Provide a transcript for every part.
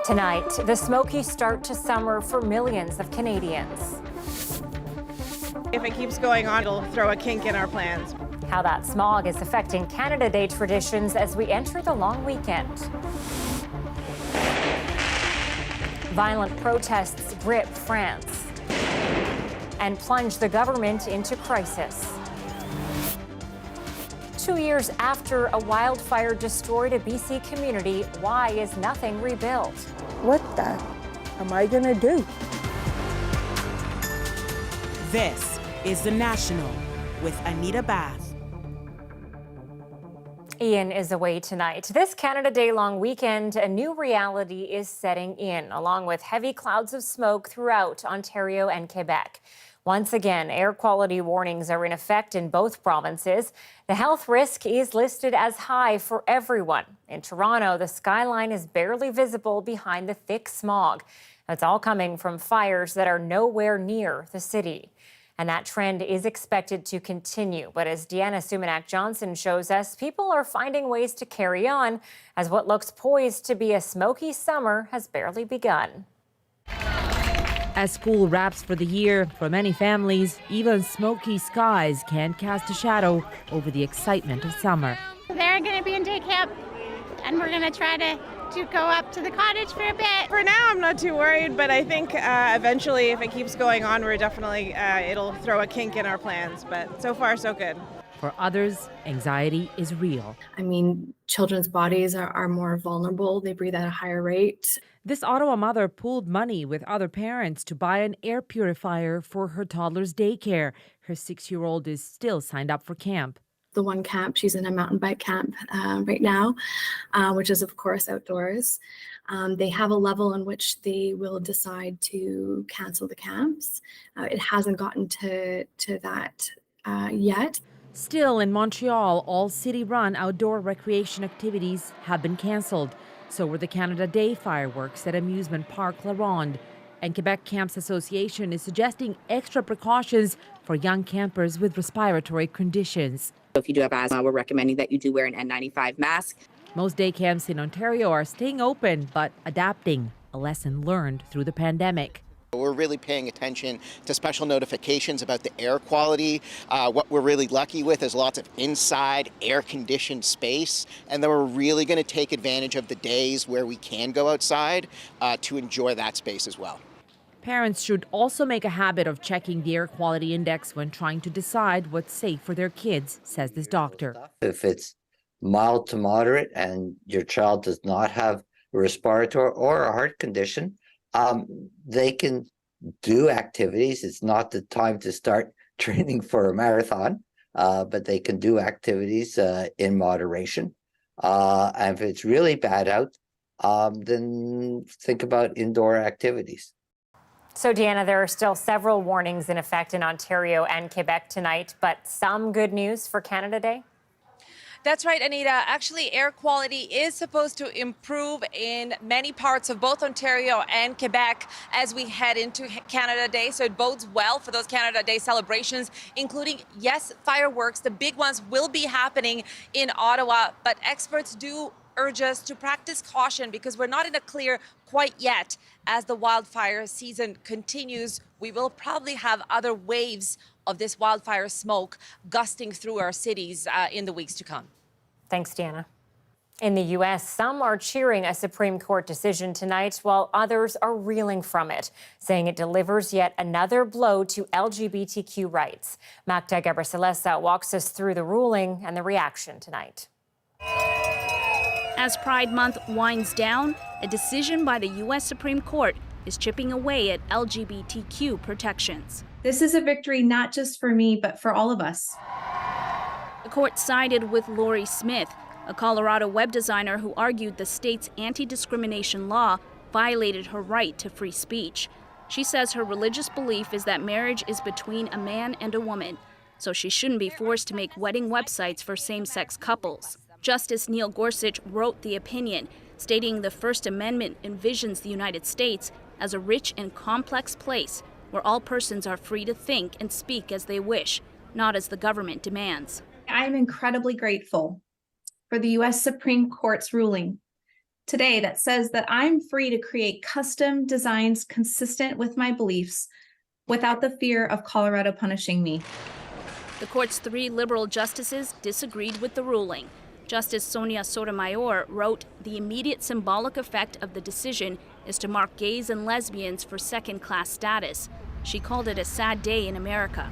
Tonight, the Smoky start to summer for millions of Canadians. If it keeps going on, it'll throw a kink in our plans. How that smog is affecting Canada Day traditions as we enter the long weekend. Violent protests grip France and plunge the government into crisis. 2 years after a wildfire destroyed a BC community, why is nothing rebuilt? What the am I gonna do? This is The National with Anita Bath. Ian is away tonight. This Canada Day long weekend, a new reality is setting in, along with heavy clouds of smoke throughout Ontario and Quebec. Once again, air quality warnings are in effect in both provinces. The health risk is listed as high for everyone. In Toronto, the skyline is barely visible behind the thick smog. It's all coming from fires that are nowhere near the city. And that trend is expected to continue. But as Deanna Sumanak-Johnson shows us, people are finding ways to carry on as what looks poised to be a smoky summer has barely begun. As school wraps for the year, for many families, even smoky skies can cast a shadow over the excitement of summer. They're going to be in day camp, and we're going to try to go up to the cottage for a bit. For now, I'm not too worried, but I think eventually, if it keeps going on, we're definitely, it'll throw a kink in our plans. But so far, so good. For others, anxiety is real. I mean, children's bodies are more vulnerable. They breathe at a higher rate. This Ottawa mother pooled money with other parents to buy an air purifier for her toddler's daycare. Her 6-year-old is still signed up for camp. The one camp, she's in a mountain bike camp right now, which is, of course, outdoors. They have a level in which they will decide to cancel the camps. It hasn't gotten to that yet. Still, in Montreal, all city-run outdoor recreation activities have been cancelled. So were the Canada Day fireworks at amusement park La Ronde. And Quebec Camps Association is suggesting extra precautions for young campers with respiratory conditions. If you do have asthma, we're recommending that you do wear an N95 mask. Most day camps in Ontario are staying open but adapting, a lesson learned through the pandemic. We're really paying attention to special notifications about the air quality. What we're really lucky with is lots of inside air-conditioned space, and then we're really going to take advantage of the days where we can go outside to enjoy that space as well. Parents should also make a habit of checking the air quality index when trying to decide what's safe for their kids, says this doctor. If it's mild to moderate and your child does not have a respiratory or a heart condition, they can do activities. It's not the time to start training for a marathon, but they can do activities in moderation. And if it's really bad out, then think about indoor activities. So, Deanna, there are still several warnings in effect in Ontario and Quebec tonight, but some good news for Canada Day? That's right, Anita. Actually, air quality is supposed to improve in many parts of both Ontario and Quebec as we head into Canada Day. So it bodes well for those Canada Day celebrations, including, yes, fireworks. The big ones will be happening in Ottawa, but experts do urge us to practice caution because we're not in a clear quite yet. As the wildfire season continues, we will probably have other waves of this wildfire smoke gusting through our cities in the weeks to come. Thanks, Deanna. In the U.S., some are cheering a Supreme Court decision tonight, while others are reeling from it, saying it delivers yet another blow to LGBTQ rights. Magda Gabricelesa walks us through the ruling and the reaction tonight. As Pride Month winds down, a decision by the U.S. Supreme Court is chipping away at LGBTQ protections. This is a victory not just for me, but for all of us. The court sided with Lori Smith, a Colorado web designer who argued the state's anti-discrimination law violated her right to free speech. She says her religious belief is that marriage is between a man and a woman, so she shouldn't be forced to make wedding websites for same-sex couples. Justice Neil Gorsuch wrote the opinion, stating the First Amendment envisions the United States as a rich and complex place where all persons are free to think and speak as they wish, not as the government demands. I am incredibly grateful for the U.S. Supreme Court's ruling today that says that I'm free to create custom designs consistent with my beliefs without the fear of Colorado punishing me. The court's 3 liberal justices disagreed with the ruling. Justice Sonia Sotomayor wrote, "The immediate symbolic effect of the decision is to mark gays and lesbians for second-class status." She called it a sad day in America.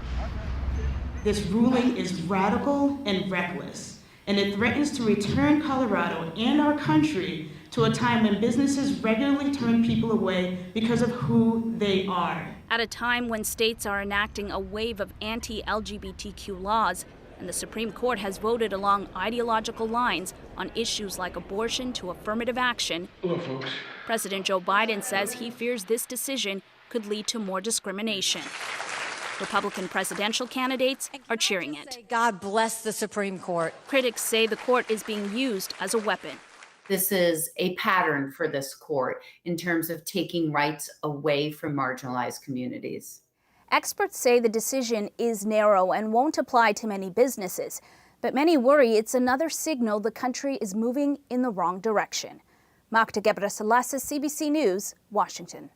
This ruling is radical and reckless, and it threatens to return Colorado and our country to a time when businesses regularly turn people away because of who they are. At a time when states are enacting a wave of anti-LGBTQ laws, and the Supreme Court has voted along ideological lines on issues like abortion to affirmative action, hello, folks. President Joe Biden says he fears this decision could lead to more discrimination. Republican presidential candidates are cheering it. God bless the Supreme Court. Critics say the court is being used as a weapon. This is a pattern for this court in terms of taking rights away from marginalized communities. Experts say the decision is narrow and won't apply to many businesses, but many worry it's another signal the country is moving in the wrong direction. Magda Gebrselassie, CBC News, Washington.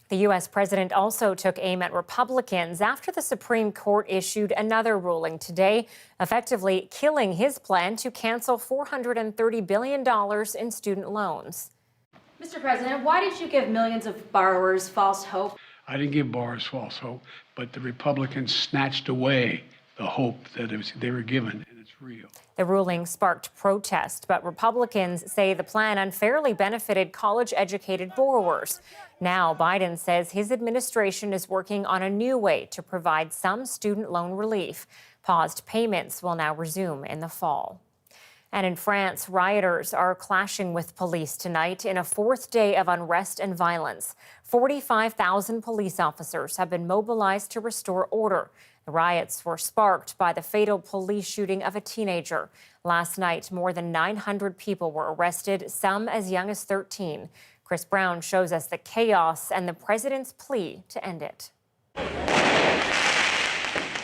The U.S. president also took aim at Republicans after the Supreme Court issued another ruling today, effectively killing his plan to cancel $430 billion in student loans. Mr. President, why did you give millions of borrowers false hope? I didn't give borrowers false hope, but the Republicans snatched away the hope that they were given, and it's real. The ruling sparked protest, but Republicans say the plan unfairly benefited college-educated borrowers. Now, Biden says his administration is working on a new way to provide some student loan relief. Paused payments will now resume in the fall. And in France, rioters are clashing with police tonight in a 4th day of unrest and violence. 45,000 police officers have been mobilized to restore order. The riots were sparked by the fatal police shooting of a teenager. Last night, more than 900 people were arrested, some as young as 13. Chris Brown shows us the chaos and the president's plea to end it.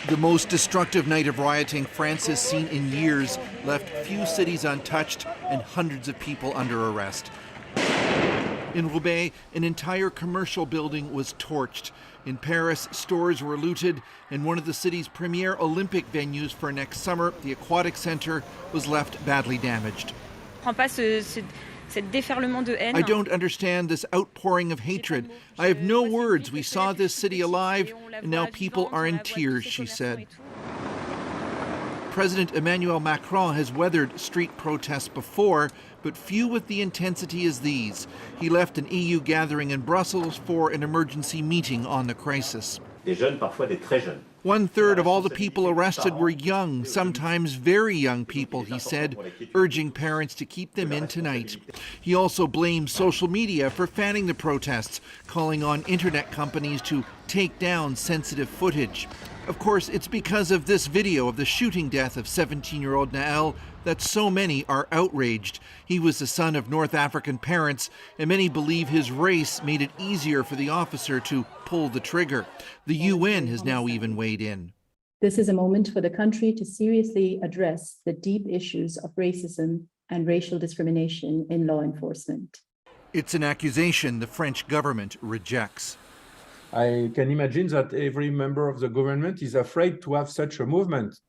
The most destructive night of rioting France has seen in years left few cities untouched and hundreds of people under arrest. In Roubaix, an entire commercial building was torched. In Paris, stores were looted, and one of the city's premier Olympic venues for next summer, the Aquatic Center, was left badly damaged. I don't understand this outpouring of hatred. I have no words. We saw this city alive, and now people are in tears, she said. President Emmanuel Macron has weathered street protests before, but few with the intensity as these. He left an EU gathering in Brussels for an emergency meeting on the crisis. 1/3 of all the people arrested were young, sometimes very young people, he said, urging parents to keep them in tonight. He also blamed social media for fanning the protests, calling on internet companies to take down sensitive footage. Of course, it's because of this video of the shooting death of 17-year-old Nael that so many are outraged. He was the son of North African parents, and many believe his race made it easier for the officer to pull the trigger. The UN has now even weighed in. This is a moment for the country to seriously address the deep issues of racism and racial discrimination in law enforcement. It's an accusation the French government rejects. I can imagine that every member of the government is afraid to have such a movement.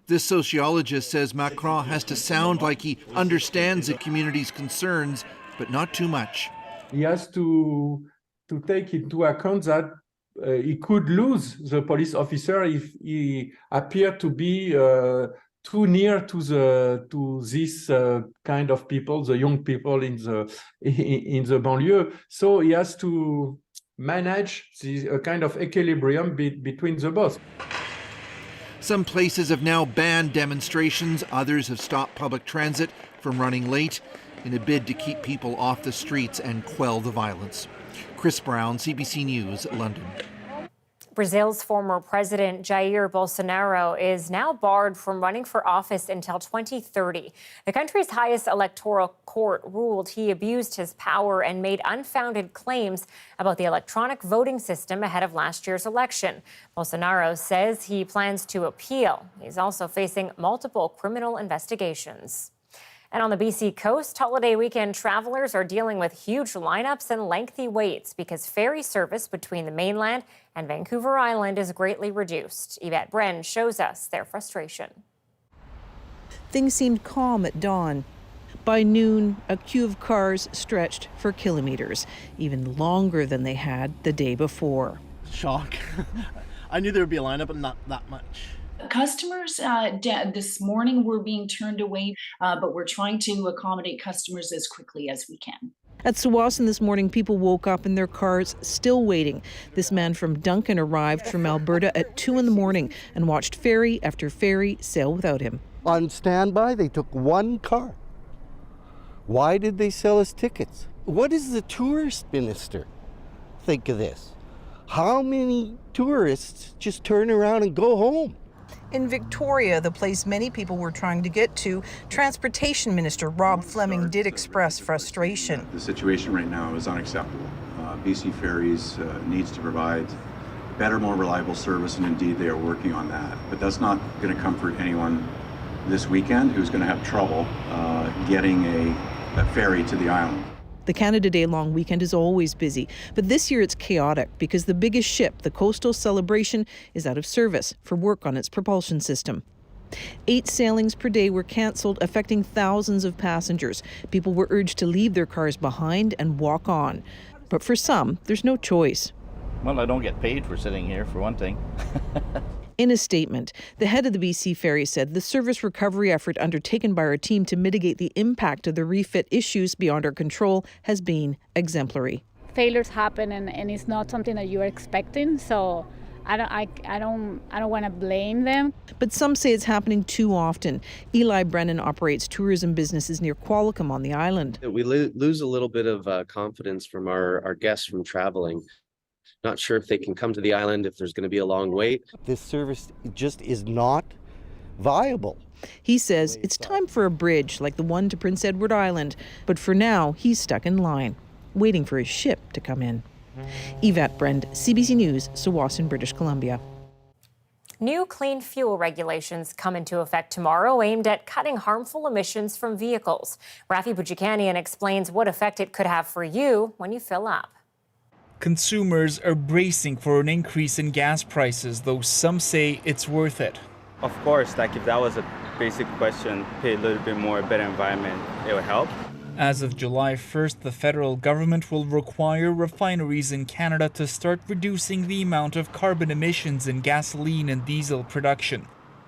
This sociologist says Macron has to sound like he understands the community's concerns, but not too much. He has to take into account that he could lose the police officer if he appeared to be too near to this kind of people, the young people in the banlieue. So he has to manage a kind of equilibrium between the both. Some places have now banned demonstrations. Others have stopped public transit from running late in a bid to keep people off the streets and quell the violence. Chris Brown, CBC News, London. Brazil's former president Jair Bolsonaro is now barred from running for office until 2030. The country's highest electoral court ruled he abused his power and made unfounded claims about the electronic voting system ahead of last year's election. Bolsonaro says he plans to appeal. He's also facing multiple criminal investigations. And on the BC coast, holiday weekend travelers are dealing with huge lineups and lengthy waits because ferry service between the mainland and Vancouver Island is greatly reduced. Yvette Bren shows us their frustration. Things seemed calm at dawn. By noon, a queue of cars stretched for kilometers, even longer than they had the day before. Shock. I knew there would be a lineup, but not that much. Customers this morning were being turned away, but we're trying to accommodate customers as quickly as we can. At Tsawwassen this morning, people woke up in their cars still waiting. This man from Duncan arrived from Alberta at 2 a.m. and watched ferry after ferry sail without him. On standby, they took one car. Why did they sell us tickets? What does the tourist minister think of this? How many tourists just turn around and go home? In Victoria, the place many people were trying to get to, Transportation Minister Rob Fleming did express frustration. The situation right now is unacceptable. BC Ferries needs to provide better, more reliable service, and indeed they are working on that. But that's not going to comfort anyone this weekend who's going to have trouble getting a ferry to the island. The Canada Day long weekend is always busy, but this year it's chaotic because the biggest ship, the Coastal Celebration, is out of service for work on its propulsion system. 8 sailings per day were cancelled, affecting thousands of passengers. People were urged to leave their cars behind and walk on. But for some, there's no choice. Well, I don't get paid for sitting here, for one thing. In a statement, the head of the BC Ferry said the service recovery effort undertaken by our team to mitigate the impact of the refit issues beyond our control has been exemplary. Failures happen and it's not something that you are expecting, so I don't want to blame them. But some say it's happening too often. Eli Brennan operates tourism businesses near Qualicum on the island. We lose a little bit of confidence from our guests from traveling. Not sure if they can come to the island, if there's going to be a long wait. This service just is not viable. He says it's time for a bridge like the one to Prince Edward Island, but for now he's stuck in line, waiting for his ship to come in. Yvette Brend, CBC News, Tsawwassen, British Columbia. New clean fuel regulations come into effect tomorrow aimed at cutting harmful emissions from vehicles. Rafi Bujikanian explains what effect it could have for you when you fill up. Consumers are bracing for an increase in gas prices, though some say it's worth it. Of course, like if that was a basic question, pay a little bit more, better environment, it would help. As of July 1st, the federal government will require refineries in Canada to start reducing the amount of carbon emissions in gasoline and diesel production.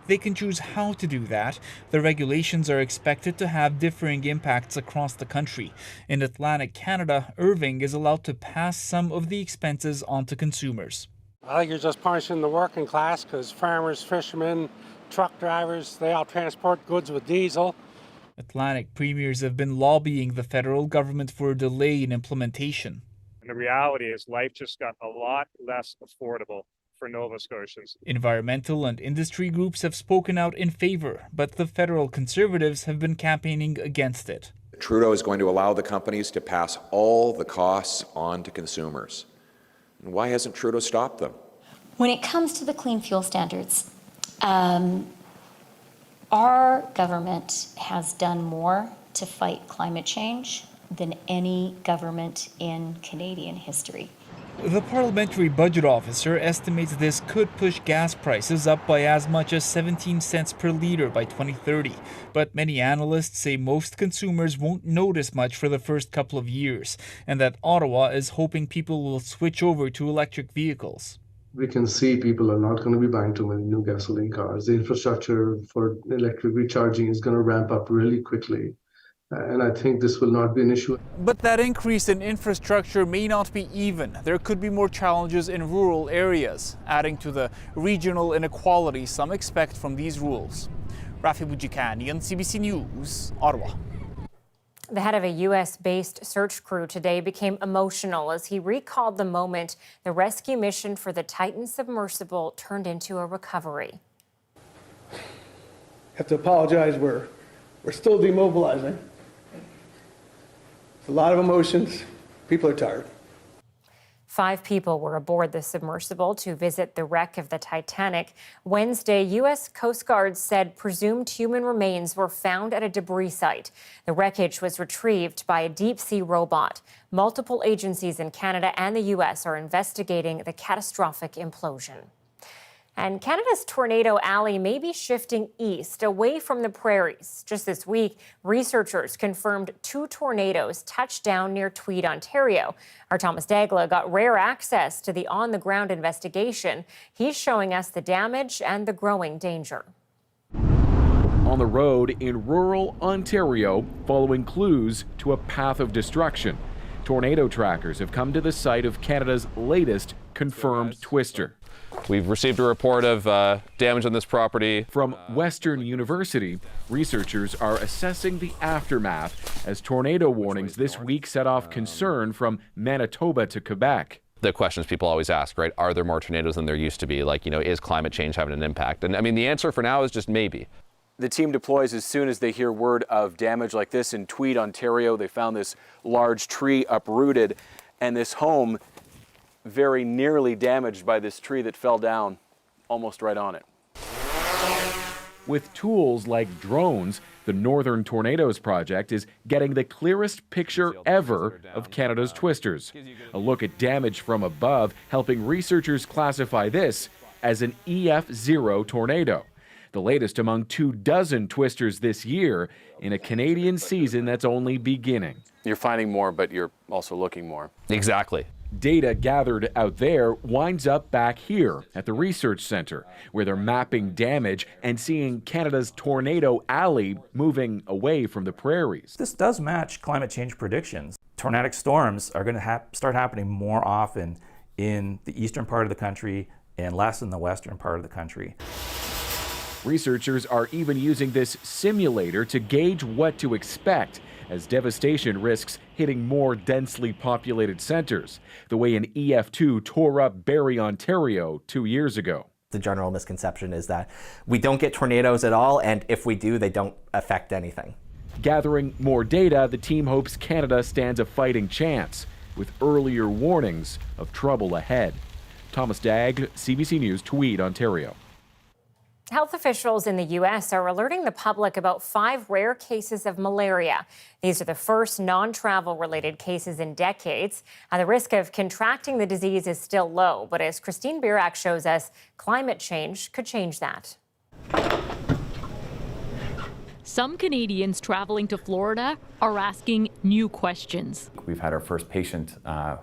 They can choose how to do that. The regulations are expected to have differing impacts across the country. In Atlantic Canada, Irving is allowed to pass some of the expenses on to consumers. I think you're just punishing the working class because farmers, fishermen, truck drivers, they all transport goods with diesel. Atlantic premiers have been lobbying the federal government for a delay in implementation. And the reality is life just got a lot less affordable for Nova Scotians. Environmental and industry groups have spoken out in favor, but the federal Conservatives have been campaigning against it. Trudeau is going to allow the companies to pass all the costs on to consumers. And why hasn't Trudeau stopped them? When it comes to the clean fuel standards, our government has done more to fight climate change than any government in Canadian history. The parliamentary budget officer estimates this could push gas prices up by as much as 17 cents per litre by 2030. But many analysts say most consumers won't notice much for the first couple of years, and that Ottawa is hoping people will switch over to electric vehicles. We can see people are not going to be buying too many new gasoline cars. The infrastructure for electric recharging is going to ramp up really quickly. And I think this will not be an issue. But that increase in infrastructure may not be even. There could be more challenges in rural areas, adding to the regional inequality some expect from these rules. Rafi Bujikanian, CBC News, Ottawa. The head of a U.S.-based search crew today became emotional as he recalled the moment the rescue mission for the Titan submersible turned into a recovery. I have to apologize. We're still demobilizing. It's a lot of emotions. People are tired. 5 people were aboard the submersible to visit the wreck of the Titanic. Wednesday, U.S. Coast Guard said presumed human remains were found at a debris site. The wreckage was retrieved by a deep-sea robot. Multiple agencies in Canada and the U.S. are investigating the catastrophic implosion. And Canada's tornado alley may be shifting east, away from the prairies. Just this week, researchers confirmed 2 tornadoes touched down near Tweed, Ontario. Our Thomas Dagla got rare access to the on-the-ground investigation. He's showing us the damage and the growing danger. On the road in rural Ontario, following clues to a path of destruction, tornado trackers have come to the site of Canada's latest confirmed twister. We've received a report of damage on this property. From Western University, researchers are assessing the aftermath as tornado warnings this week set off concern from Manitoba to Quebec. The questions people always ask, right? Are there more tornadoes than there used to be? Like, is climate change having an impact? And I mean, the answer for now is just maybe. The team deploys as soon as they hear word of damage like this in Tweed, Ontario. They found this large tree uprooted and this home very nearly damaged by this tree that fell down almost right on it. With tools like drones, the Northern Tornadoes Project is getting the clearest picture ever of Canada's twisters. A look at damage from above, helping researchers classify this as an EF0 tornado. The latest among 24 twisters this year in a Canadian season that's only beginning. You're finding more, but you're also looking more. Exactly. Data gathered out there winds up back here at the research center, where they're mapping damage and seeing Canada's tornado alley moving away from the prairies. This does match climate change predictions. Tornadic storms are going to start happening more often in the eastern part of the country and less in the western part of the country. Researchers are even using this simulator to gauge what to expect as devastation risks hitting more densely populated centers, the way an EF2 tore up Barrie, Ontario 2 years ago. The general misconception is that we don't get tornadoes at all, and if we do, they don't affect anything. Gathering more data, the team hopes Canada stands a fighting chance, with earlier warnings of trouble ahead. Thomas Dagg, CBC News, Tweed, Ontario. Health officials in the U.S. are alerting the public about 5 rare cases of malaria. These are the first non-travel related cases in decades. The risk of contracting the disease is still low, but as Christine Birak shows us, climate change could change that. Some Canadians traveling to Florida are asking new questions. We've had our first patient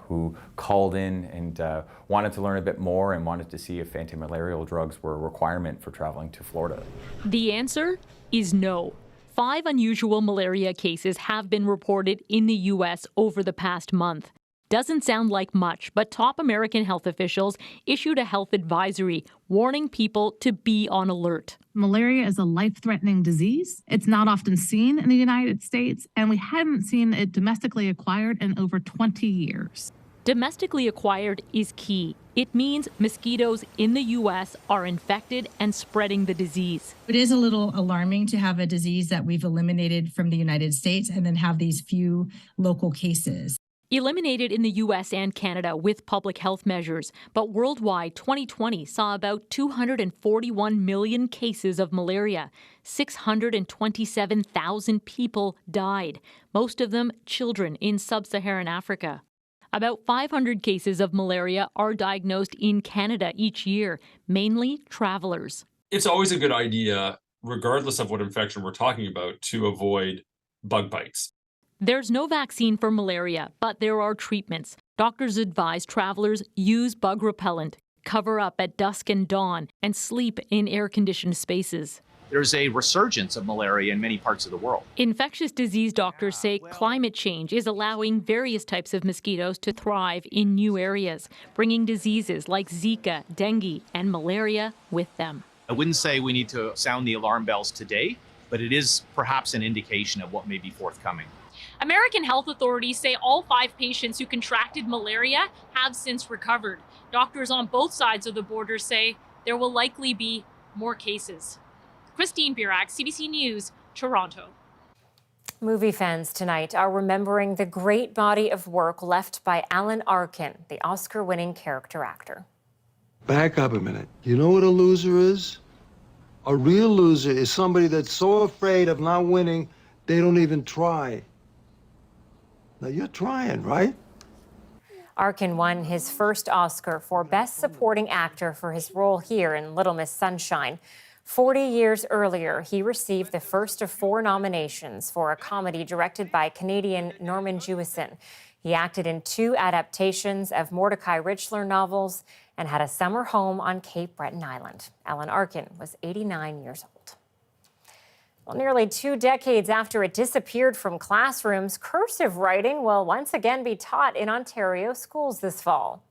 who called in and wanted to learn a bit more and wanted to see if anti-malarial drugs were a requirement for traveling to Florida. The answer is no. 5 unusual malaria cases have been reported in the U.S. over the past month. Doesn't sound like much, but top American health officials issued a health advisory warning people to be on alert. Malaria is a life-threatening disease. It's not often seen in the United States, and we haven't seen it domestically acquired in over 20 years. Domestically acquired is key. It means mosquitoes in the U.S. are infected and spreading the disease. It is a little alarming to have a disease that we've eliminated from the United States and then have these few local cases. Eliminated in the U.S. and Canada with public health measures, but worldwide 2020 saw about 241 million cases of malaria. 627,000 people died, most of them children in sub-Saharan Africa. About 500 cases of malaria are diagnosed in Canada each year, mainly travelers. It's always a good idea, regardless of what infection we're talking about, to avoid bug bites. There's no vaccine for malaria, but there are treatments. Doctors advise travelers use bug repellent, cover up at dusk and dawn, and sleep in air-conditioned spaces. There's a resurgence of malaria in many parts of the world. Infectious disease doctors say climate change is allowing various types of mosquitoes to thrive in new areas, bringing diseases like Zika, dengue, and malaria with them. I wouldn't say we need to sound the alarm bells today, but it is perhaps an indication of what may be forthcoming. American health authorities say all 5 patients who contracted malaria have since recovered. Doctors on both sides of the border say there will likely be more cases. Christine Birak, CBC News, Toronto. Movie fans tonight are remembering the great body of work left by Alan Arkin, the Oscar-winning character actor. Back up a minute. You know what a loser is? A real loser is somebody that's so afraid of not winning, they don't even try. Now you're trying, right? Arkin won his first Oscar for Best Supporting Actor for his role here in Little Miss Sunshine. 40 years earlier, he received the first of 4 nominations for a comedy directed by Canadian Norman Jewison. He acted in 2 adaptations of Mordecai Richler novels and had a summer home on Cape Breton Island. Alan Arkin was 89 years old. Well, nearly 2 decades after it disappeared from classrooms, cursive writing will once again be taught in Ontario schools this fall.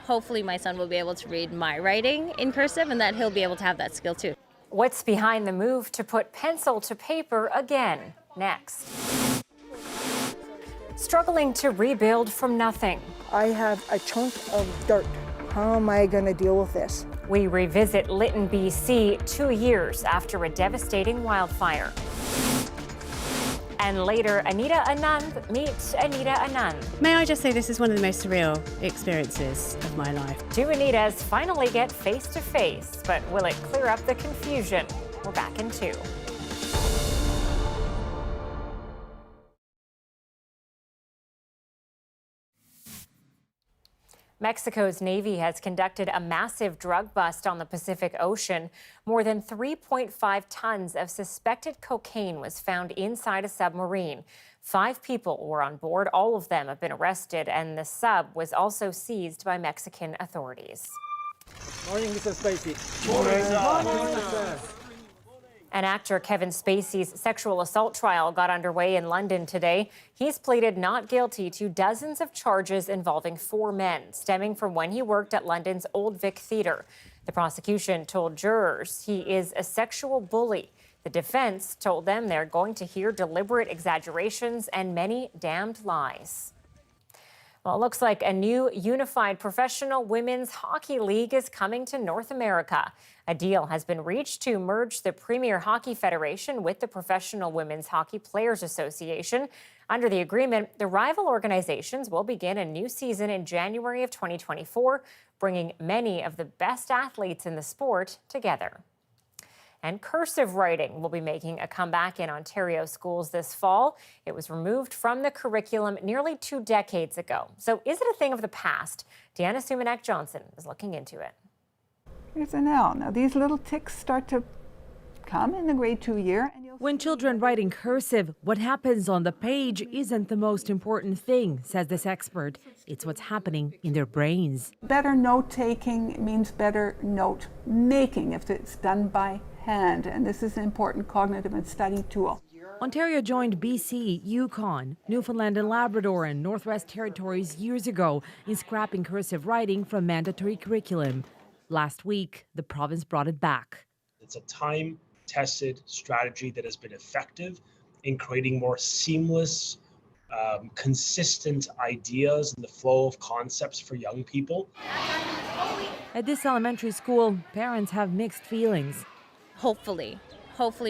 Hopefully my son will be able to read my writing in cursive and that he'll be able to have that skill too. What's behind the move to put pencil to paper again? Next. Struggling to rebuild from nothing. I have a chunk of dirt. How am I going to deal with this? We revisit Lytton, BC, 2 years after a devastating wildfire. And later, Anand meets Anita Anand. May I just say this is one of the most surreal experiences of my life. 2 Anitas finally get face-to-face, but will it clear up the confusion? We're back in 2. Mexico's Navy has conducted a massive drug bust on the Pacific Ocean. More than 3.5 tons of suspected cocaine was found inside a submarine. 5 people were on board. All of them have been arrested, and the sub was also seized by Mexican authorities. Morning, Mr. Spacey. Morning. And actor Kevin Spacey's sexual assault trial got underway in London today. He's pleaded not guilty to dozens of charges involving 4 men, stemming from when he worked at London's Old Vic Theatre. The prosecution told jurors he is a sexual bully. The defense told them they're going to hear deliberate exaggerations and many damned lies. Well, it looks like a new unified professional women's hockey league is coming to North America. A deal has been reached to merge the Premier Hockey Federation with the Professional Women's Hockey Players Association. Under the agreement, the rival organizations will begin a new season in January of 2024, bringing many of the best athletes in the sport together. And cursive writing will be making a comeback in Ontario schools this fall. It was removed from the curriculum nearly 2 decades ago. So is it a thing of the past? Deanna Sumanak-Johnson is looking into it. Here's an L. Now these little ticks start to come in the grade 2 year. When children write in cursive, what happens on the page isn't the most important thing, says this expert. It's what's happening in their brains. Better note taking means better note making if it's done by hand, and this is an important cognitive and study tool. Ontario joined BC, Yukon, Newfoundland and Labrador and Northwest Territories years ago in scrapping cursive writing from mandatory curriculum. Last week, the province brought it back. It's a time-tested strategy that has been effective in creating more seamless, consistent ideas and the flow of concepts for young people. At this elementary school, parents have mixed feelings. Hopefully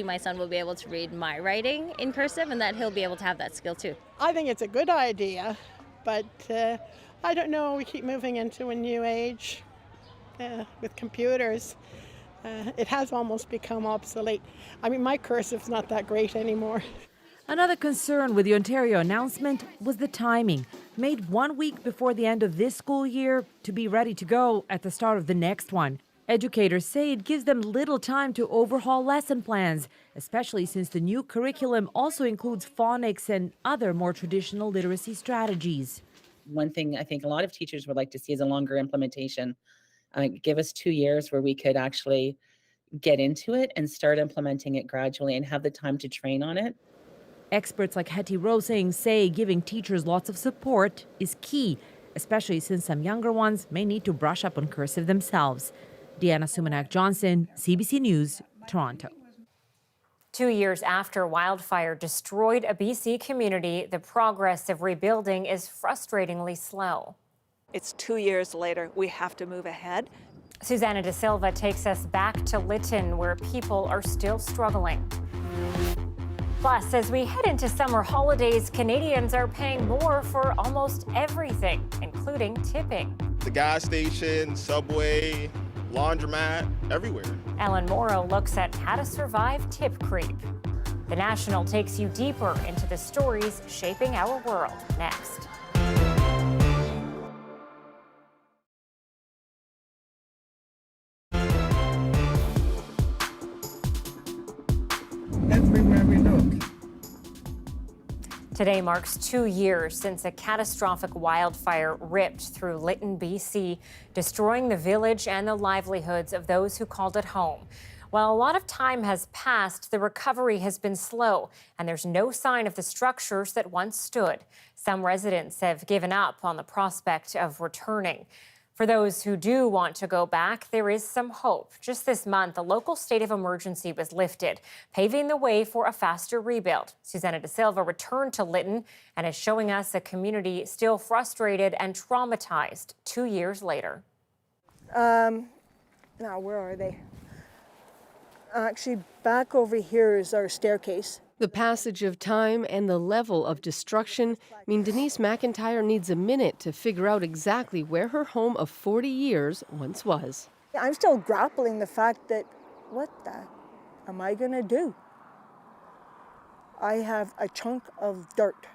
my son will be able to read my writing in cursive and that he'll be able to have that skill too. I think it's a good idea, but I don't know, we keep moving into a new age with computers. It has almost become obsolete. I mean, my cursive's not that great anymore. Another concern with the Ontario announcement was the timing. Made 1 week before the end of this school year to be ready to go at the start of the next one. Educators say it gives them little time to overhaul lesson plans, especially since the new curriculum also includes phonics and other more traditional literacy strategies. One thing I think a lot of teachers would like to see is a longer implementation. Give us 2 years where we could actually get into it and start implementing it gradually and have the time to train on it. Experts like Hetty Rosing say giving teachers lots of support is key, especially since some younger ones may need to brush up on cursive themselves. Deanna Sumanak-Johnson, CBC News, Toronto. 2 years after wildfire destroyed a BC community, the progress of rebuilding is frustratingly slow. It's 2 years later. We have to move ahead. Susanna De Silva takes us back to Lytton, where people are still struggling. Plus, as we head into summer holidays, Canadians are paying more for almost everything, including tipping. The gas station, subway, laundromat, everywhere. Ellen Morrow looks at how to survive tip creep. The National takes you deeper into the stories shaping our world. Next. Everywhere we look. Today marks 2 years since a catastrophic wildfire ripped through Lytton, BC, destroying the village and the livelihoods of those who called it home. While a lot of time has passed, the recovery has been slow, and there's no sign of the structures that once stood. Some residents have given up on the prospect of returning. For those who do want to go back, there is some hope. Just this month, a local state of emergency was lifted, paving the way for a faster rebuild. Susanna De Silva returned to Lytton and is showing us a community still frustrated and traumatized 2 years later. Now, where are they? Actually, back over here is our staircase. The passage of time and the level of destruction mean Denise McIntyre needs a minute to figure out exactly where her home of 40 years once was. I'm still grappling the fact that, what the am I going to do? I have a chunk of dirt.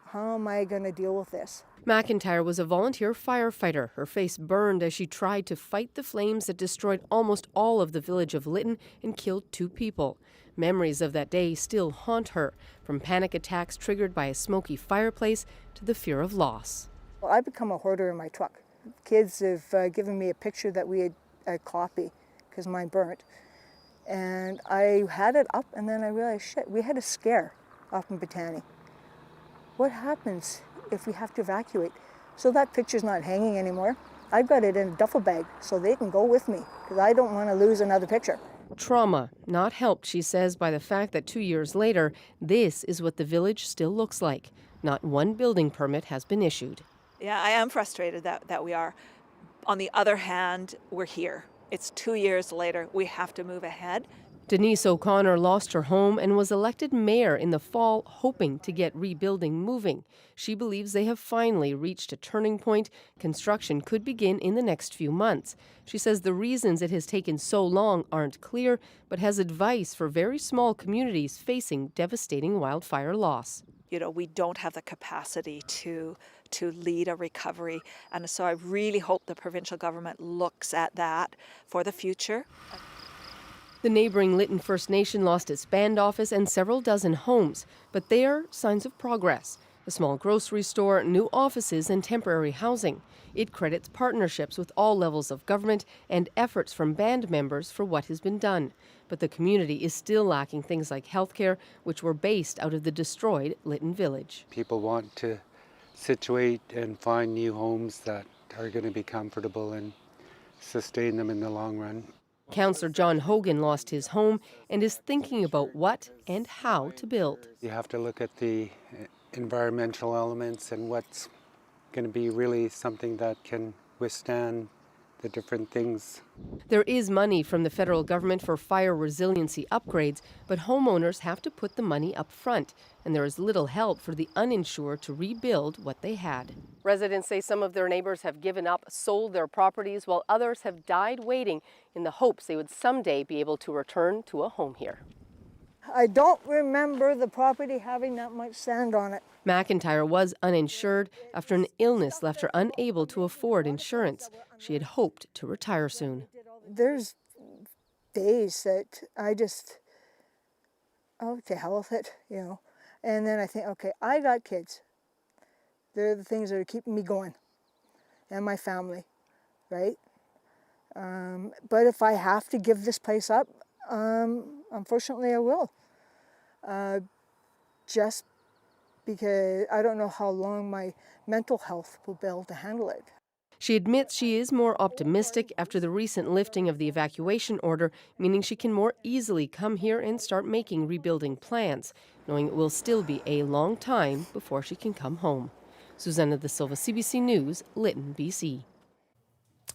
How am I going to deal with this? McIntyre was a volunteer firefighter. Her face burned as she tried to fight the flames that destroyed almost all of the village of Lytton and killed 2 people. Memories of that day still haunt her, from panic attacks triggered by a smoky fireplace to the fear of loss. Well, I've become a hoarder in my truck. Kids have given me a picture that we had a copy because mine burnt. And I had it up and then I realized, shit, we had a scare up in Botany. What happens if we have to evacuate? So that picture's not hanging anymore. I've got it in a duffel bag so they can go with me because I don't want to lose another picture. Trauma, not helped, she says, by the fact that 2 years later, this is what the village still looks like. Not one building permit has been issued. Yeah, I am frustrated that we are. On the other hand, we're here. It's 2 years later. We have to move ahead. Denise O'Connor lost her home and was elected mayor in the fall, hoping to get rebuilding moving. She believes they have finally reached a turning point. Construction could begin in the next few months. She says the reasons it has taken so long aren't clear, but has advice for very small communities facing devastating wildfire loss. You know, we don't have the capacity to lead a recovery. And so I really hope the provincial government looks at that for the future. The neighboring Lytton First Nation lost its band office and several dozen homes, but there are signs of progress. A small grocery store, new offices, and temporary housing. It credits partnerships with all levels of government and efforts from band members for what has been done. But the community is still lacking things like healthcare, which were based out of the destroyed Lytton village. People want to situate and find new homes that are going to be comfortable and sustain them in the long run. Councillor John Hogan lost his home and is thinking about what and how to build. You have to look at the environmental elements and what's going to be really something that can withstand the different things. There is money from the federal government for fire resiliency upgrades, but homeowners have to put the money up front, and there is little help for the uninsured to rebuild what they had. Residents say some of their neighbors have given up, sold their properties, while others have died waiting in the hopes they would someday be able to return to a home here. I don't remember the property having that much sand on it. McIntyre was uninsured after an illness left her unable to afford insurance. She had hoped to retire soon. There's days that I just, oh, to hell with it, you know. And then I think, okay, I got kids. They're the things that are keeping me going, and my family, right? But if I have to give this place up, unfortunately I will. Just because I don't know how long my mental health will be able to handle it. She admits she is more optimistic after the recent lifting of the evacuation order, meaning she can more easily come here and start making rebuilding plans, knowing it will still be a long time before she can come home. Susanna De Silva, CBC News, Lytton, BC.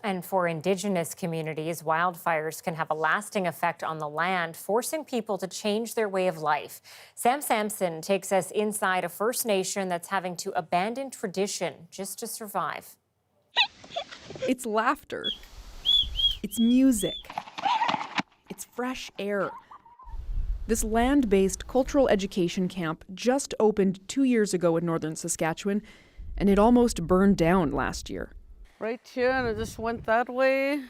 And for Indigenous communities, wildfires can have a lasting effect on the land, forcing people to change their way of life. Sam Sampson takes us inside a First Nation that's having to abandon tradition just to survive. It's laughter. It's music. It's fresh air. This land-based cultural education camp just opened 2 years ago in northern Saskatchewan, and it almost burned down last year. Right here, and it just went that way.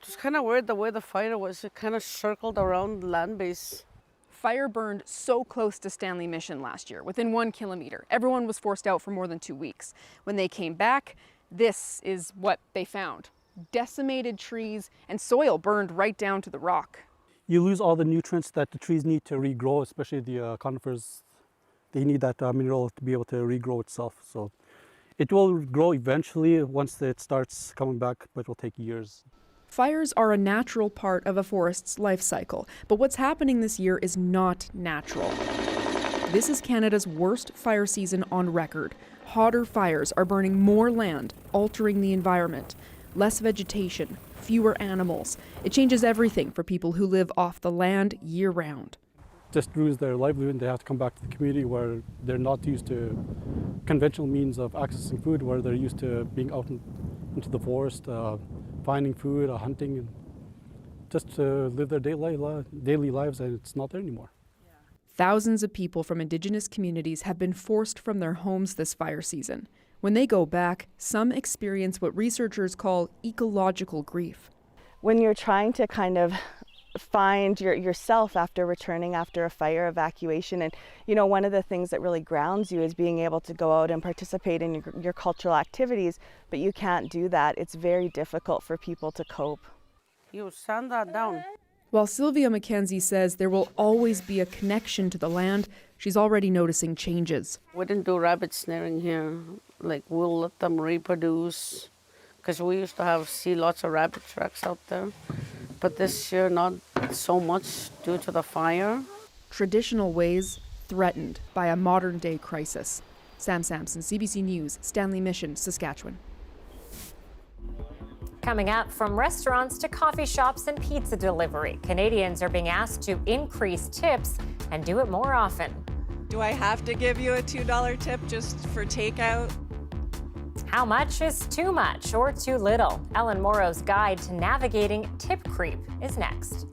Just kind of weird the way the fire was. It kind of circled around the land base. Fire burned so close to Stanley Mission last year, within 1 kilometer. Everyone was forced out for more than 2 weeks. When they came back, this is what they found. Decimated trees and soil burned right down to the rock. You lose all the nutrients that the trees need to regrow, especially the conifers. They need that mineral to be able to regrow itself. So it will grow eventually once it starts coming back, but it will take years. Fires are a natural part of a forest's life cycle, but what's happening this year is not natural. This is Canada's worst fire season on record. Hotter fires are burning more land, altering the environment. Less vegetation, fewer animals. It changes everything for people who live off the land year-round. Just ruins their livelihood, and they have to come back to the community where they're not used to conventional means of accessing food, where they're used to being out into the forest, finding food, hunting, and just to live their daily lives, and it's not there anymore. Thousands of people from Indigenous communities have been forced from their homes this fire season. When they go back, some experience what researchers call ecological grief. When you're trying to kind of find yourself after returning after a fire evacuation, and one of the things that really grounds you is being able to go out and participate in your cultural activities, but you can't do that. It's very difficult for people to cope. You sand that down. While Sylvia McKenzie says there will always be a connection to the land, she's already noticing changes. We didn't do rabbit snaring here. Like, we'll let them reproduce, because we used to see lots of rabbit tracks out there. But this year, not so much due to the fire. Traditional ways threatened by a modern-day crisis. Sam Sampson, CBC News, Stanley Mission, Saskatchewan. Coming up, from restaurants to coffee shops and pizza delivery, Canadians are being asked to increase tips and do it more often. Do I have to give you a $2 tip just for takeout? How much is too much or too little? Ellen Morrow's guide to navigating tip creep is next.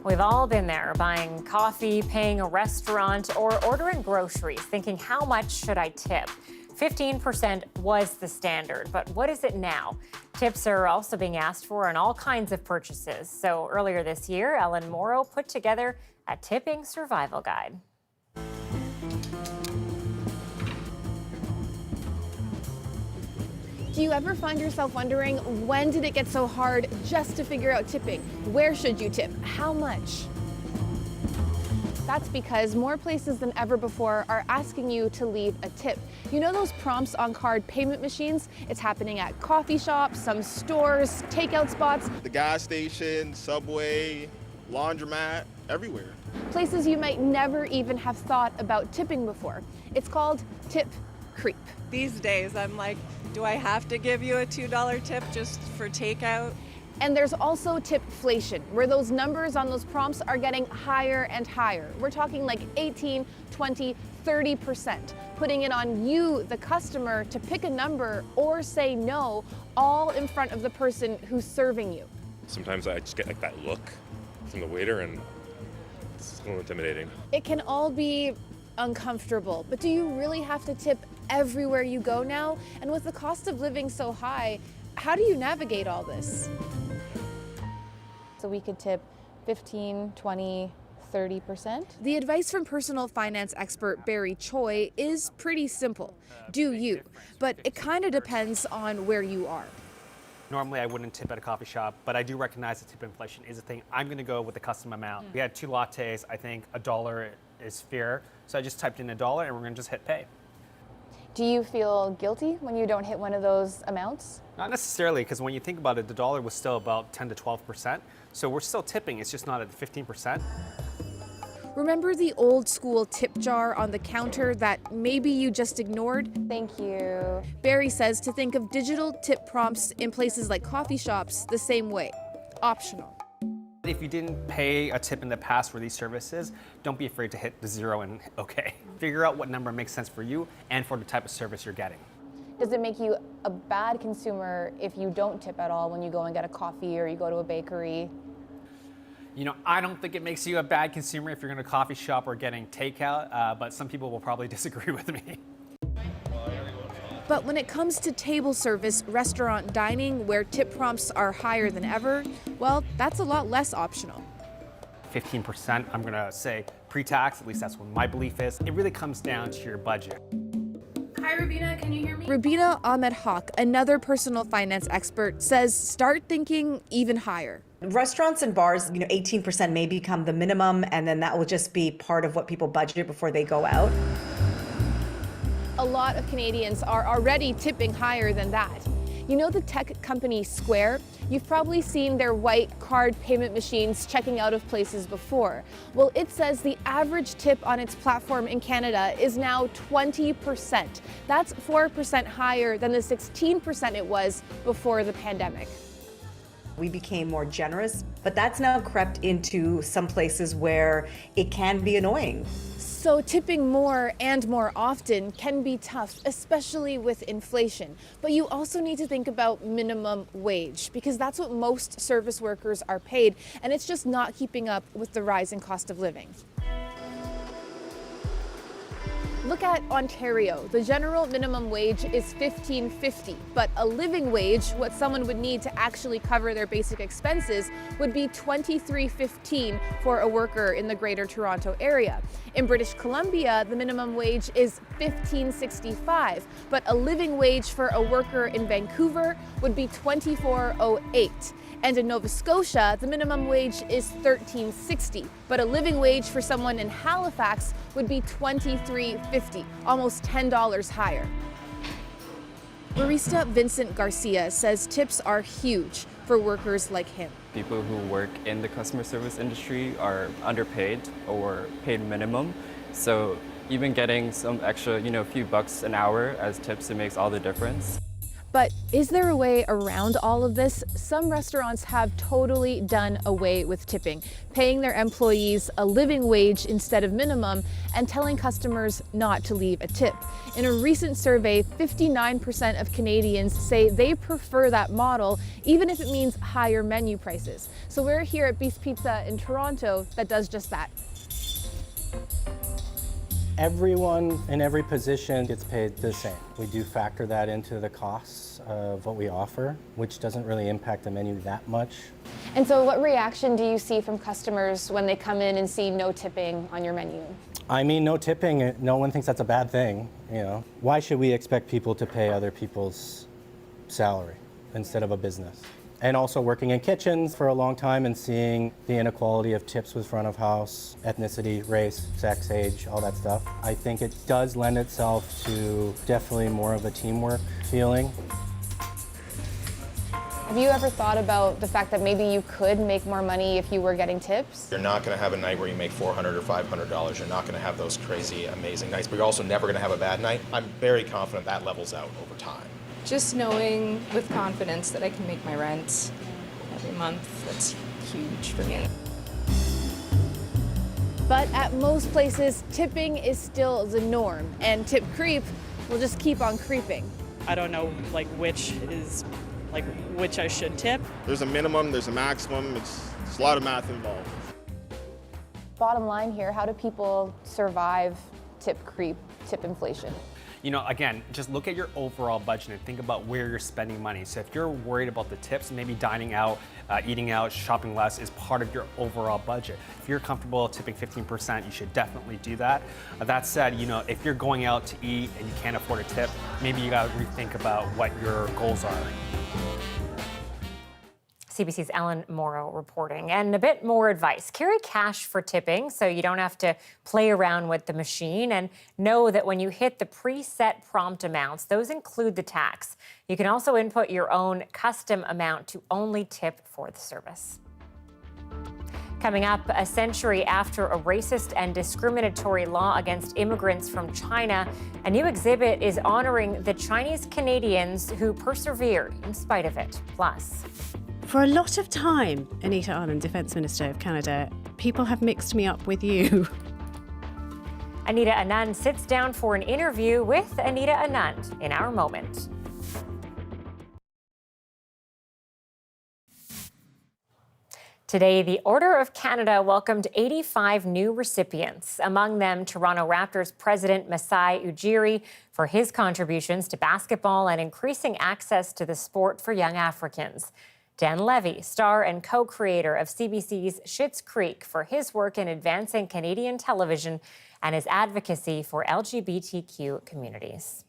We've all been there, buying coffee, paying a restaurant, or ordering groceries, thinking, how much should I tip? 15% was the standard, but what is it now? Tips are also being asked for on all kinds of purchases. So earlier this year, Ellen Morrow put together a tipping survival guide. Do you ever find yourself wondering, when did it get so hard just to figure out tipping? Where should you tip? How much? That's because more places than ever before are asking you to leave a tip. You know those prompts on card payment machines? It's happening at coffee shops, some stores, takeout spots. The gas station, subway, laundromat, everywhere. Places you might never even have thought about tipping before. It's called tip creep. These days, I'm like, do I have to give you a $2 tip just for takeout? And there's also tip-flation, where those numbers on those prompts are getting higher and higher. We're talking like 18, 20, 30%, putting it on you, the customer, to pick a number or say no, all in front of the person who's serving you. Sometimes I just get like that look from the waiter, and it's a little intimidating. It can all be uncomfortable, but do you really have to tip everywhere you go now? And with the cost of living so high, how do you navigate all this? So we could tip 15, 20, 30%. The advice from personal finance expert Barry Choi is pretty simple. Do you, but it kind of depends on where you are. Normally I wouldn't tip at a coffee shop, but I do recognize that tip inflation is a thing. I'm gonna go with the custom amount. We had 2 lattes, I think $1 is fair. So I just typed in $1 and we're gonna just hit pay. Do you feel guilty when you don't hit one of those amounts? Not necessarily, because when you think about it, the dollar was still about 10 to 12%. So we're still tipping, it's just not at 15%. Remember the old school tip jar on the counter that maybe you just ignored? Thank you. Barry says to think of digital tip prompts in places like coffee shops the same way. Optional. If you didn't pay a tip in the past for these services, don't be afraid to hit the 0 and okay. Figure out what number makes sense for you and for the type of service you're getting. Does it make you a bad consumer if you don't tip at all when you go and get a coffee or you go to a bakery? You know, I don't think it makes you a bad consumer if you're in a coffee shop or getting takeout, but some people will probably disagree with me. But when it comes to table service, restaurant dining, where tip prompts are higher than ever, well, that's a lot less optional. 15%, I'm gonna say pre-tax, at least that's what my belief is. It really comes down to your budget. Hi, Rubina, can you hear me? Rubina Ahmed Haq, another personal finance expert, says start thinking even higher. Restaurants and bars, 18% may become the minimum, and then that will just be part of what people budget before they go out. A lot of Canadians are already tipping higher than that. You know the tech company Square? You've probably seen their white card payment machines checking out of places before. Well, it says the average tip on its platform in Canada is now 20%. That's 4% higher than the 16% it was before the pandemic. We became more generous, but that's now crept into some places where it can be annoying. So tipping more and more often can be tough, especially with inflation. But you also need to think about minimum wage, because that's what most service workers are paid, and it's just not keeping up with the rising cost of living. Look at Ontario. The general minimum wage is $15.50, but a living wage, what someone would need to actually cover their basic expenses, would be $23.15 for a worker in the Greater Toronto Area. In British Columbia, the minimum wage is $15.65, but a living wage for a worker in Vancouver would be $24.08. And in Nova Scotia, the minimum wage is $13.60, but a living wage for someone in Halifax would be $23.50, almost $10 higher. Barista Vincent Garcia says tips are huge for workers like him. People who work in the customer service industry are underpaid or paid minimum, so even getting some extra, few bucks an hour as tips, it makes all the difference. But is there a way around all of this? Some restaurants have totally done away with tipping, paying their employees a living wage instead of minimum and telling customers not to leave a tip. In a recent survey, 59% of Canadians say they prefer that model, even if it means higher menu prices. So we're here at Beast Pizza in Toronto that does just that. Everyone in every position gets paid the same. We do factor that into the costs of what we offer, which doesn't really impact the menu that much. And so what reaction do you see from customers when they come in and see no tipping on your menu? I mean, no tipping, no one thinks that's a bad thing, Why should we expect people to pay other people's salary instead of a business? And also working in kitchens for a long time and seeing the inequality of tips with front of house, ethnicity, race, sex, age, all that stuff. I think it does lend itself to definitely more of a teamwork feeling. Have you ever thought about the fact that maybe you could make more money if you were getting tips? You're not going to have a night where you make $400 or $500. You're not going to have those crazy, amazing nights, but you're also never going to have a bad night. I'm very confident that levels out over time. Just knowing with confidence that I can make my rent every month, that's huge for me. But at most places, tipping is still the norm, and tip creep will just keep on creeping. I don't know which I should tip. There's a minimum, there's a maximum, it's a lot of math involved. Bottom line here, how do people survive tip creep, tip inflation? Again, just look at your overall budget and think about where you're spending money. So if you're worried about the tips, maybe dining out, eating out, shopping less is part of your overall budget. If you're comfortable tipping 15%, you should definitely do that. That said, if you're going out to eat and you can't afford a tip, maybe you gotta rethink about what your goals are. CBC's Alan Morrow reporting. And a bit more advice. Carry cash for tipping so you don't have to play around with the machine, and know that when you hit the preset prompt amounts, those include the tax. You can also input your own custom amount to only tip for the service. Coming up, a century after a racist and discriminatory law against immigrants from China, a new exhibit is honoring the Chinese Canadians who persevered in spite of it. Plus, for a lot of time, Anita, Anand, Defence Minister of Canada, people have mixed me up with you. Anita Anand sits down for an interview with Anita Anand in our moment. Today, the Order of Canada welcomed 85 new recipients, among them Toronto Raptors president Masai Ujiri for his contributions to basketball and increasing access to the sport for young Africans. Dan Levy, star and co-creator of CBC's Schitt's Creek, for his work in advancing Canadian television and his advocacy for LGBTQ communities.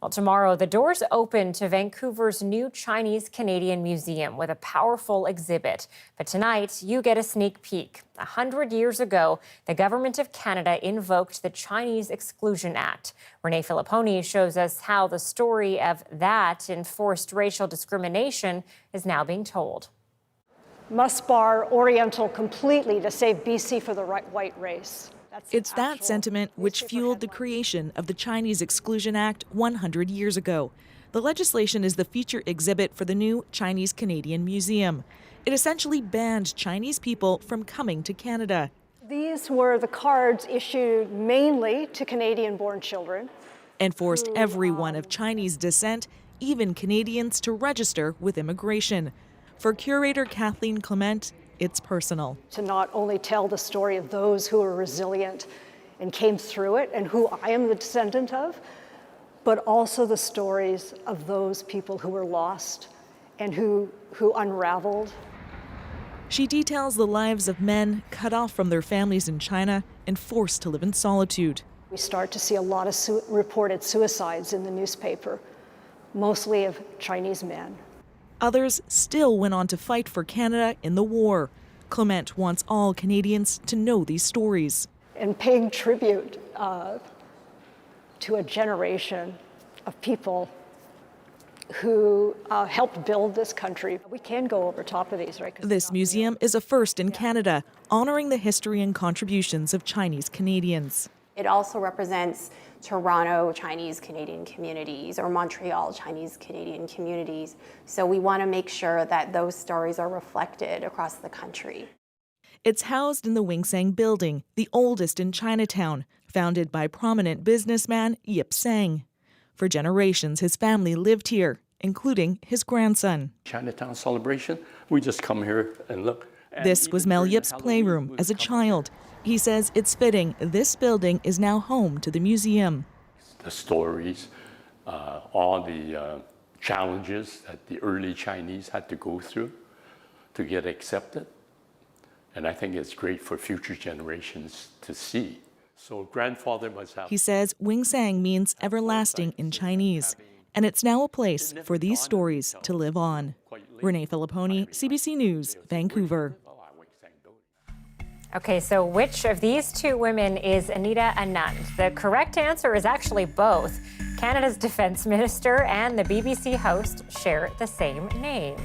Well, tomorrow, the doors open to Vancouver's new Chinese Canadian Museum with a powerful exhibit. But tonight, you get a sneak peek. 100 years ago, the Government of Canada invoked the Chinese Exclusion Act. Renee Filipponi shows us how the story of that enforced racial discrimination is now being told. Must bar Oriental completely to save BC for the white race. It's that sentiment which fueled the creation of the Chinese Exclusion Act 100 years ago. The legislation is the feature exhibit for the new Chinese Canadian Museum. It essentially banned Chinese people from coming to Canada. These were the cards issued mainly to Canadian-born children. And forced everyone of Chinese descent, even Canadians, to register with immigration. For curator Kathleen Clement, it's personal. To not only tell the story of those who are resilient and came through it and who I am the descendant of, but also the stories of those people who were lost and who unraveled. She details the lives of men cut off from their families in China and forced to live in solitude. We start to see a lot of reported suicides in the newspaper, mostly of Chinese men. Others still went on to fight for Canada in the war. Clement wants all Canadians to know these stories. And paying tribute to a generation of people who helped build this country. We can go over top of these, right? This museum is a first in Canada, honoring the history and contributions of Chinese Canadians. It also represents Toronto Chinese Canadian communities or Montreal Chinese Canadian communities. So we want to make sure that those stories are reflected across the country. It's housed in the Wing Sang building, the oldest in Chinatown, founded by prominent businessman Yip Sang. For generations, his family lived here, including his grandson. Chinatown celebration, we just come here and look. This was Mel Yip's playroom as a child. He says it's fitting this building is now home to the museum. The stories, all the challenges that the early Chinese had to go through to get accepted. And I think it's great for future generations to see. So grandfather must have... He says Wing Sang means everlasting in Chinese, and it's now a place for these stories to live on. Renee Filipponi, CBC News, Vancouver. Okay, so which of these two women is Anita Anand? The correct answer is actually both. Canada's Defence Minister and the BBC host share the same name.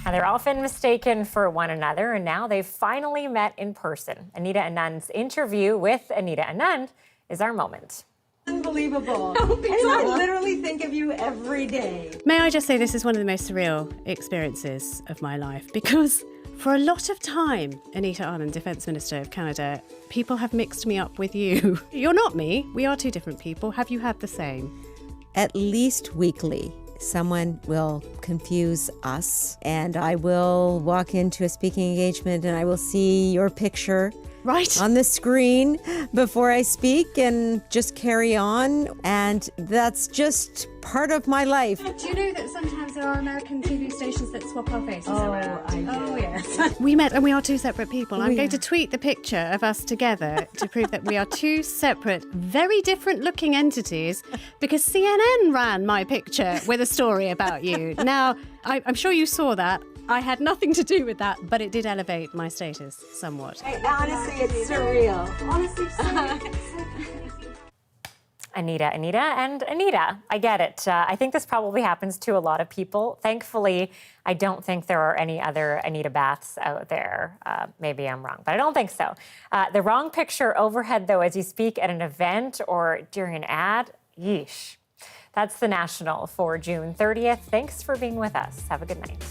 Now, they're often mistaken for one another, and now they've finally met in person. Anita Anand's interview with Anita Anand is our moment. Unbelievable. I literally think of you every day. May I just say this is one of the most surreal experiences of my life, because for a lot of time, Anita Arkin, Defence Minister of Canada, people have mixed me up with you. You're not me. We are two different people. Have you had the same? At least weekly, someone will confuse us, and I will walk into a speaking engagement and I will see your picture on the screen before I speak and just carry on. And that's just part of my life. Do you know that sometimes there are American TV stations that swap our faces around? Oh, yes. We met and we are two separate people. I'm going to tweet the picture of us together to prove that we are two separate, very different looking entities, because CNN ran my picture with a story about you. Now, I'm sure you saw that. I had nothing to do with that, but it did elevate my status somewhat. Hey, honestly, it's surreal. Honestly, surreal. Anita, and Anita. I get it. I think this probably happens to a lot of people. Thankfully, I don't think there are any other Anita baths out there. Maybe I'm wrong, but I don't think so. The wrong picture overhead, though, as you speak at an event or during an ad, yeesh. That's the National for June 30th. Thanks for being with us. Have a good night.